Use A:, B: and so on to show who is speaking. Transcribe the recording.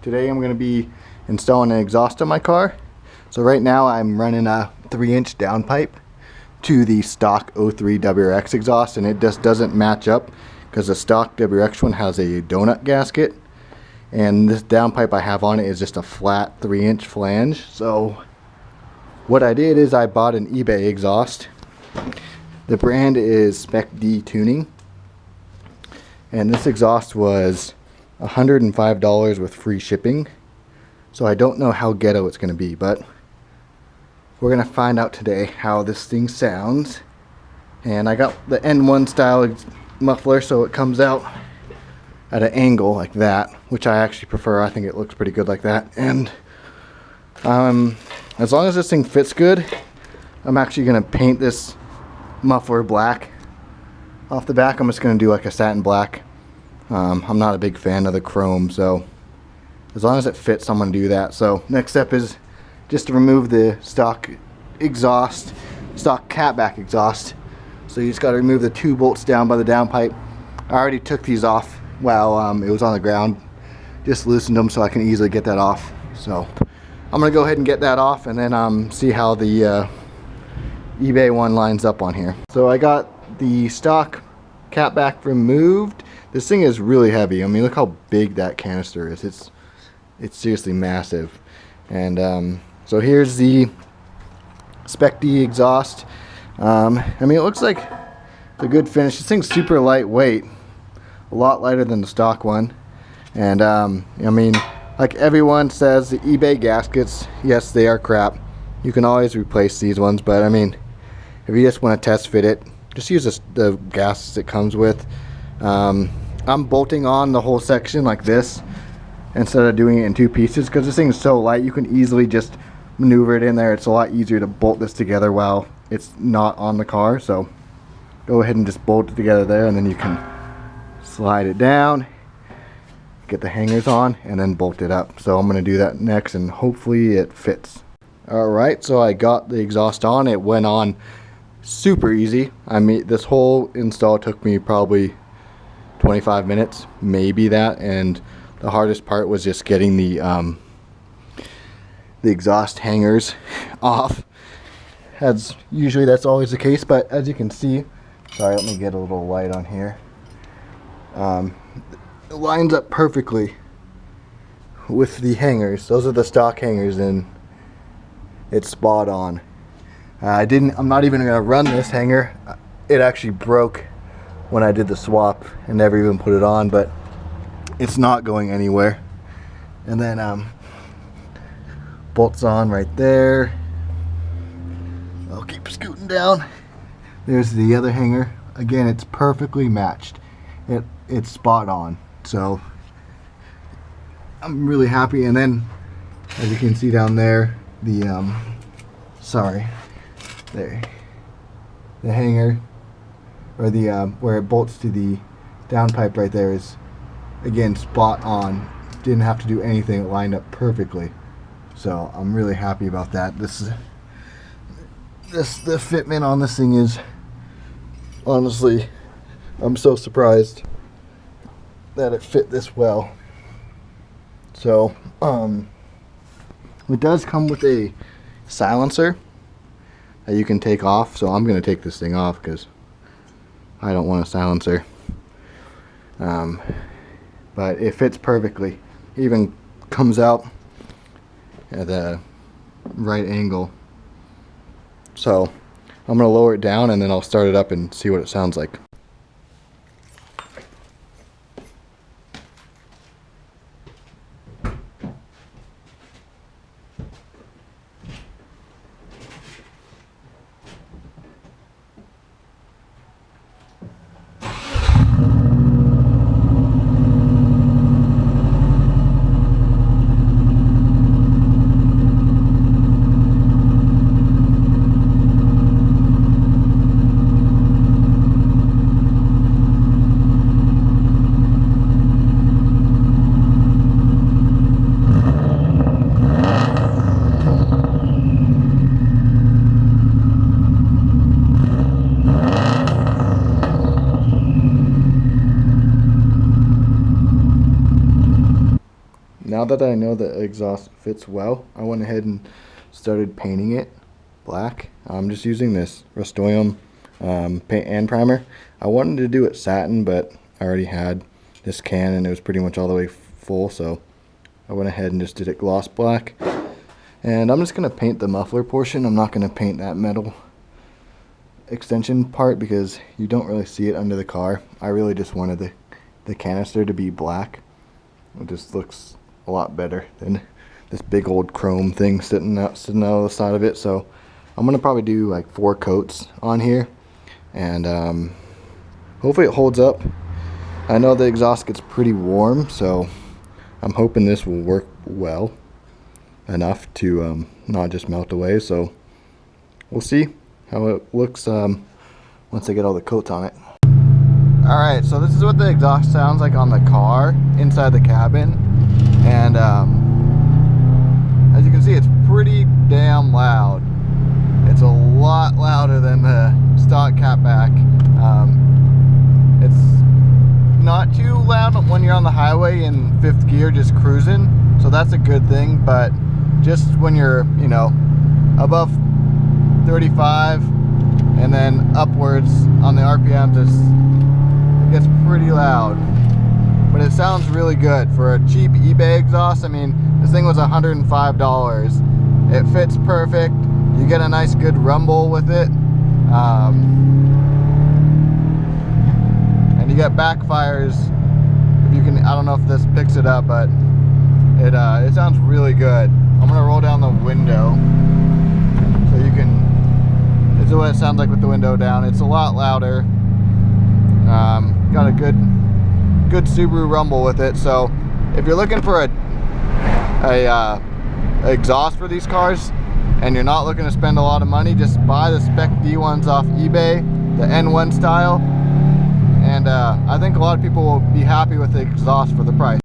A: Today I'm going to be installing an exhaust on my car. So right now I'm running a 3-inch downpipe to the stock 03 WRX exhaust, and it just doesn't match up because the stock WRX one has a donut gasket, and this downpipe I have on it is just a flat 3-inch flange. So what I did is I bought an eBay exhaust. The brand is Spec tuning, and this exhaust was $105 with free shipping. So I don't know how ghetto it's going to be, but we're going to find out today how this thing sounds. And I got the N1 style muffler, so it comes out at an angle like that, which I actually prefer. I think it looks pretty good like that. And as long as this thing fits good, I'm actually going to paint this muffler black off the back. I'm just going to do like a satin black. I'm not a big fan of the chrome, so as long as it fits, I'm going to do that. So next step is just to remove the stock exhaust, stock Catback exhaust. So you just got to remove the 2 bolts down by the downpipe. I already took these off while it was on the ground. Just loosened them so I can easily get that off. So I'm going to go ahead and get that off, and then see how the eBay one lines up on here. So I got the stock Catback removed. This thing is really heavy. I mean, look how big that canister is. It's seriously massive. And so here's the Spec exhaust. I mean, it looks like it's a good finish. This thing's super lightweight, a lot lighter than the stock one. And I mean, like everyone says, the eBay gaskets, yes, they are crap. You can always replace these ones, but I mean, if you just want to test fit it, just use the gaskets it comes with. I'm bolting on the whole section like this instead of doing it in 2 pieces, because this thing is so light you can easily just maneuver it in there. It's a lot easier to bolt this together while it's not on the car. So go ahead and just bolt it together there, and then you can slide it down, get the hangers on, and then bolt it up. So I'm going to do that next, and hopefully it fits. Alright, so I got the exhaust on. It went on super easy. I mean, this whole install took me probably 25 minutes, maybe that, and the hardest part was just getting the exhaust hangers off. As usually that's always the case, but as you can see, sorry, let me get a little light on here. It lines up perfectly with the hangers. Those are the stock hangers, and it's spot on. I'm not even gonna run this hanger. It actually broke when I did the swap and never even put it on, but it's not going anywhere. And then bolts on right there. I'll keep scooting down. There's the other hanger. Again, it's perfectly matched. It's spot on. So I'm really happy. And then, as you can see down there, the hanger, or the where it bolts to the downpipe right there, is again spot on. Didn't have to do anything. It lined up perfectly. So I'm really happy about that. The fitment on this thing is, honestly, I'm so surprised that it fit this well. So it does come with a silencer that you can take off. So I'm going to take this thing off because I don't want a silencer. But it fits perfectly. It even comes out at the right angle. So I'm going to lower it down, and then I'll start it up and see what it sounds like. now that I know the exhaust fits well, I went ahead and started painting it black. I'm just using this Rust-Oleum paint and primer. I wanted to do it satin, but I already had this can and it was pretty much all the way full, so I went ahead and just did it gloss black. And I'm just going to paint the muffler portion. I'm not going to paint that metal extension part because you don't really see it under the car. I really just wanted the canister to be black. It just looks a lot better than this big old chrome thing sitting out the side of it. So I'm going to probably do like 4 coats on here, and hopefully it holds up. I know the exhaust gets pretty warm, so I'm hoping this will work well enough to not just melt away. So we'll see how it looks once I get all the coats on it. Alright, so this is what the exhaust sounds like on the car inside the cabin, and as you can see, it's pretty damn loud. It's a lot louder than the stock Catback. It's not too loud when you're on the highway in 5th gear just cruising, so that's a good thing, but just when you're, you know, above 35 and then upwards on the RPM, it gets pretty loud. But it sounds really good for a cheap eBay exhaust. I mean, this thing was $105. It fits perfect. You get a nice good rumble with it. And you get backfires. If you can, I don't know if this picks it up, but it sounds really good. I'm gonna roll down the window so you can. This is what it sounds like with the window down. It's a lot louder. Got a good Subaru rumble with it. So if you're looking for a exhaust for these cars and you're not looking to spend a lot of money, just buy the Spec D ones off eBay, the N1 style, and I think a lot of people will be happy with the exhaust for the price.